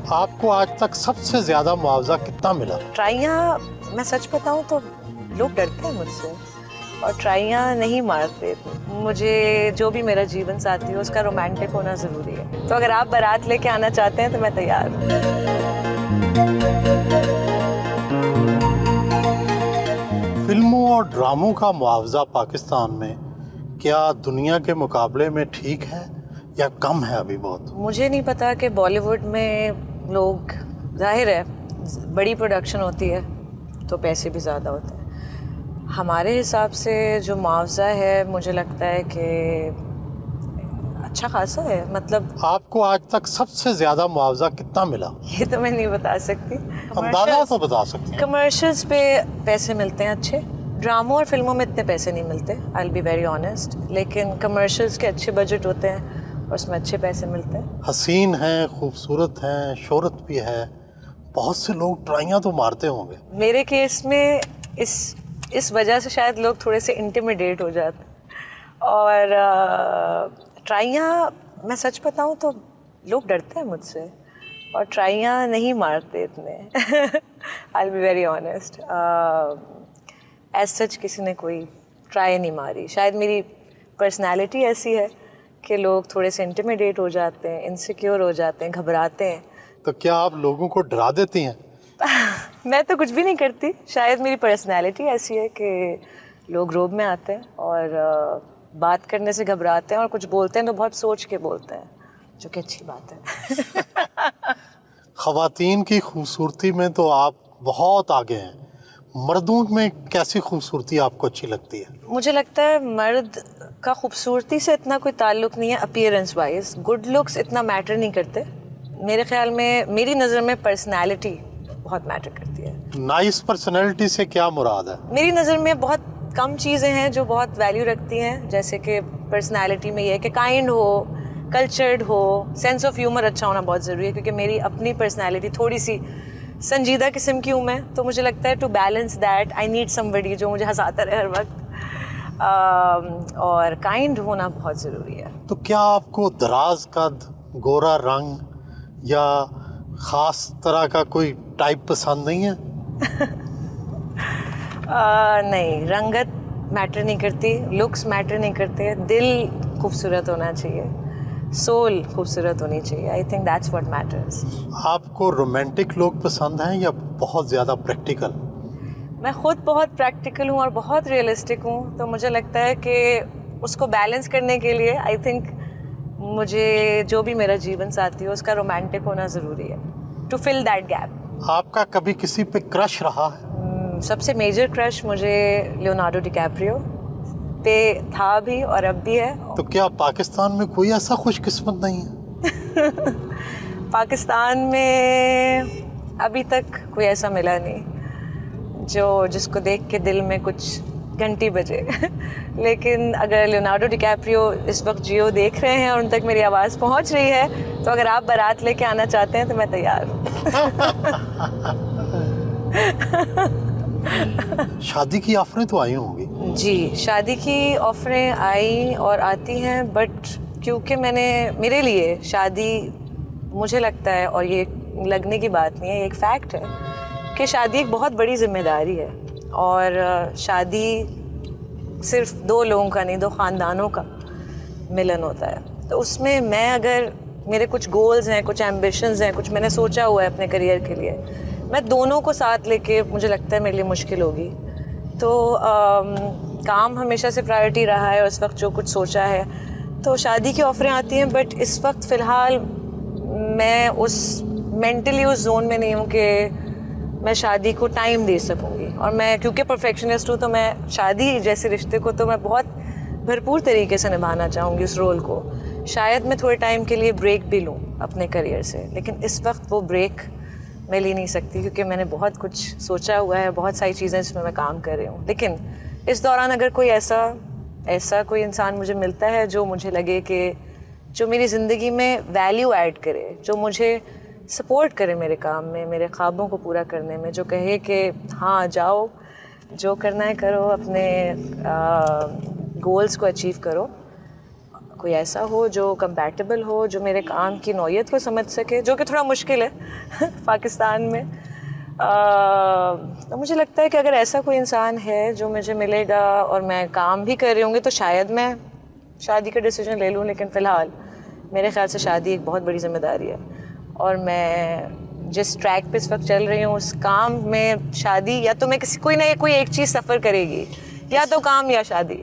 आपको आज तक सबसे ज्यादा मुआवजा कितना मिला? ट्राइयाँ, मैं सच बताऊं तो लोग डरते हैं मुझसे और ट्राइयाँ नहीं मारते। मुझे जो भी मेरा जीवन साथी हो उसका रोमांटिक होना ज़रूरी है। तो अगर आप बारात लेके आना चाहते हैं तो मैं तैयार हूँ। फिल्मों और ड्रामों का मुआवजा पाकिस्तान में क्या दुनिया के मुकाबले में ठीक है या कम है अभी बहुत? मुझे नहीं पता कि बॉलीवुड में लोग, जाहिर है बड़ी प्रोडक्शन होती है तो पैसे भी ज़्यादा होते हैं। हमारे हिसाब से जो मुआवजा है मुझे लगता है कि अच्छा खासा है। मतलब आपको आज तक सबसे ज्यादा मुआवजा कितना मिला? ये तो मैं नहीं बता सकती। अंदाजा तो बता सकते हैं। कमर्शियल्स पे पैसे मिलते हैं अच्छे, ड्रामों और फिल्मों में इतने पैसे नहीं मिलते, आई विल बी वेरी ऑनेस्ट। लेकिन कमर्शियल्स के अच्छे बजट होते हैं और उसमें अच्छे पैसे मिलते हैं। हसीन हैं, खूबसूरत हैं, शोहरत भी है, बहुत से लोग ट्राइयाँ तो मारते होंगे। मेरे केस में इस वजह से शायद लोग थोड़े से इंटिमिडेट हो जाते हैं। और ट्राइयाँ, मैं सच बताऊँ तो लोग डरते हैं मुझसे और ट्राइयाँ नहीं मारते इतने। I will be very honest. As such किसी ने कोई ट्राई नहीं मारी। शायद मेरी पर्सनैलिटी ऐसी है कि लोग थोड़े से इंटिमिडेट हो जाते हैं, इनसिक्योर हो जाते हैं, घबराते हैं। तो क्या आप लोगों को डरा देती हैं? मैं तो कुछ भी नहीं करती। शायद मेरी पर्सनैलिटी ऐसी है कि लोग रोब में आते हैं और बात करने से घबराते हैं और कुछ बोलते हैं तो बहुत सोच के बोलते हैं, जो कि अच्छी बात है। ख़वातीन की खूबसूरती में तो आप बहुत आगे हैं। मर्दों में कैसी खूबसूरती आपको अच्छी लगती है? मुझे लगता है मर्द का खूबसूरती से इतना कोई ताल्लुक़ नहीं है। अपीयरेंस वाइज गुड लुक्स इतना मैटर नहीं करते मेरे ख्याल में। मेरी नज़र में पर्सनैलिटी बहुत मैटर करती है। नाइस पर्सनैलिटी से क्या मुराद है? मेरी नज़र में बहुत कम चीज़ें हैं जो बहुत वैल्यू रखती हैं। जैसे कि पर्सनैलिटी में ये है कि काइंड हो, कल्चर्ड हो, सेंस ऑफ ह्यूमर अच्छा होना बहुत ज़रूरी है। क्योंकि मेरी अपनी पर्सनैलिटी थोड़ी सी संजीदा किस्म की हूँ मैं, तो मुझे लगता है to balance that I need somebody जो मुझे हंसाता रहे हर वक्त। और काइंड होना बहुत ज़रूरी है। तो क्या आपको दराज कद, गोरा रंग या ख़ास तरह का कोई टाइप पसंद नहीं है? नहीं, रंगत मैटर नहीं करती, लुक्स मैटर नहीं करते, दिल खूबसूरत होना चाहिए, सोल खूबसूरत होनी चाहिए। I think that's what matters. आपको रोमांटिक लोग पसंद हैं या बहुत ज़्यादा प्रैक्टिकल? मैं खुद बहुत प्रैक्टिकल हूँ और बहुत रियलिस्टिक हूँ, तो मुझे लगता है कि उसको बैलेंस करने के लिए आई थिंक मुझे जो भी मेरा जीवन साथी हो उसका रोमांटिक होना ज़रूरी है, टू फिल दैट गैप। आपका कभी किसी पे क्रश रहा है? सबसे मेजर क्रश मुझे लियोनार्डो डिकैप्रियो पे था भी और अब भी है। तो क्या पाकिस्तान में कोई ऐसा खुशकिस्मत नहीं है? पाकिस्तान में अभी तक कोई ऐसा मिला नहीं जिसको देख के दिल में कुछ घंटी बजे। लेकिन अगर लियोनार्डो डिकैप्रियो इस वक्त जियो देख रहे हैं और उन तक मेरी आवाज़ पहुंच रही है, तो अगर आप बारात लेके आना चाहते हैं तो मैं तैयार हूँ। शादी की ऑफरें तो आई होंगी? जी, शादी की ऑफरें आई और आती हैं, बट क्योंकि मेरे लिए शादी, मुझे लगता है, और ये लगने की बात नहीं है, ये एक फैक्ट है कि शादी एक बहुत बड़ी जिम्मेदारी है। और शादी सिर्फ दो लोगों का नहीं, दो ख़ानदानों का मिलन होता है। तो उसमें मैं, अगर मेरे कुछ गोल्स हैं, कुछ एम्बिशंस हैं, कुछ मैंने सोचा हुआ है अपने करियर के लिए, मैं दोनों को साथ लेके, मुझे लगता है मेरे लिए मुश्किल होगी। तो काम हमेशा से प्रायोरिटी रहा है, उस वक्त जो कुछ सोचा है, तो शादी की ऑफरें आती हैं, बट इस वक्त फ़िलहाल मैं मेंटली उस जोन में नहीं हूँ कि मैं शादी को टाइम दे सकूँगी। और मैं क्योंकि परफेक्शनिस्ट हूँ, तो मैं शादी जैसे रिश्ते को तो मैं बहुत भरपूर तरीके से निभाना चाहूँगी उस रोल को। शायद मैं थोड़े टाइम के लिए ब्रेक भी लूँ अपने करियर से, लेकिन इस वक्त वो ब्रेक मैं ले नहीं सकती क्योंकि मैंने बहुत कुछ सोचा हुआ है, बहुत सारी चीज़ें जिसमें मैं काम कर रही हूँ। लेकिन इस दौरान अगर कोई ऐसा कोई इंसान मुझे मिलता है जो मुझे लगे कि जो मेरी ज़िंदगी में वैल्यू ऐड करे, जो मुझे सपोर्ट करे मेरे काम में, मेरे ख्वाबों को पूरा करने में, जो कहे कि हाँ जाओ, जो करना है करो, अपने गोल्स को अचीव करो, कोई ऐसा हो जो कंपैटिबल हो, जो मेरे काम की नौयत को समझ सके, जो कि थोड़ा मुश्किल है पाकिस्तान में। तो मुझे लगता है कि अगर ऐसा कोई इंसान है जो मुझे मिलेगा और मैं काम भी कर रही होंगी तो शायद मैं शादी का डिसीजन ले लूँ, लेकिन फ़िलहाल मेरे ख्याल से शादी एक बहुत बड़ी जिम्मेदारी है और मैं जिस ट्रैक पे इस वक्त चल रही हूँ उस काम में शादी, या तो मैं किसी कोई ना कोई एक चीज़ सफ़र करेगी, या तो काम या शादी।